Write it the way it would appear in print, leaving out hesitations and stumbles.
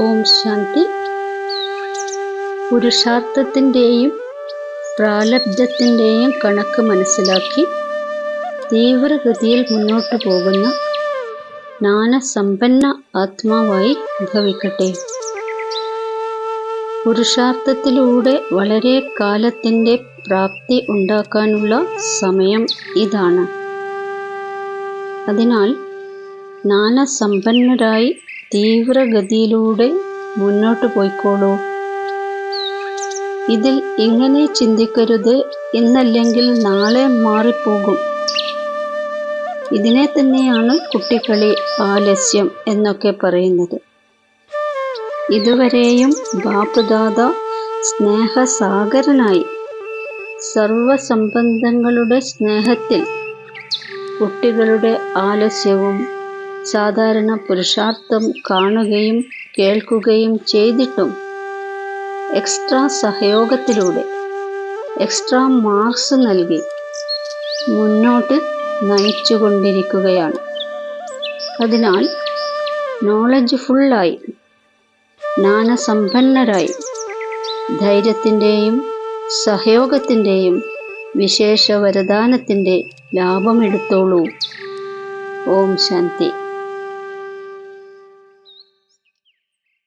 ഓം ശാന്തി. പുരുഷാർത്ഥത്തിൻ്റെയും പ്രാരബ്ധത്തിൻ്റെയും കണക്ക് മനസ്സിലാക്കി തീവ്രഗതിയിൽ മുന്നോട്ടു പോകുന്ന ജ്ഞാനസമ്പന്ന ആത്മാവായി ഭവിക്കട്ടെ. പുരുഷാർത്ഥത്തിലൂടെ വളരെ കാലത്തിൻ്റെ പ്രാപ്തി ഉണ്ടാക്കാനുള്ള സമയം ഇതാണ്. അതിനാൽ ജ്ഞാനസമ്പന്നരായി തീവ്രഗതിയിലൂടെ മുന്നോട്ട് പോയിക്കോളൂ. ഇതിൽ ഇങ്ങനെ ചിന്തിക്കരുത്, ഇന്നല്ലെങ്കിൽ നാളെ മാറിപ്പോകും. ഇതിനെ തന്നെയാണ് കുട്ടിക്കളി, ആലസ്യം എന്നൊക്കെ പറയുന്നത്. ഇതുവരെയും ബാപ്ദാദ സ്നേഹസാഗരനായി സർവസംബന്ധങ്ങളുടെ സ്നേഹത്തിൽ കുട്ടികളുടെ ആലസ്യവും സാധാരണ പുരുഷാർത്ഥം കാണുകയും കേൾക്കുകയും ചെയ്തിട്ടും എക്സ്ട്രാ സഹയോഗത്തിലൂടെ എക്സ്ട്രാ മാർക്സ് നൽകി മുന്നോട്ട് നയിച്ചുകൊണ്ടിരിക്കുകയാണ്. അതിനാൽ നോളജ് ഫുള്ളായി, ജ്ഞാനസമ്പന്നരായി, ധൈര്യത്തിൻ്റെയും സഹയോഗത്തിൻ്റെയും വിശേഷ വരദാനത്തിൻ്റെ ലാഭമെടുത്തോളൂ. ഓം ശാന്തി.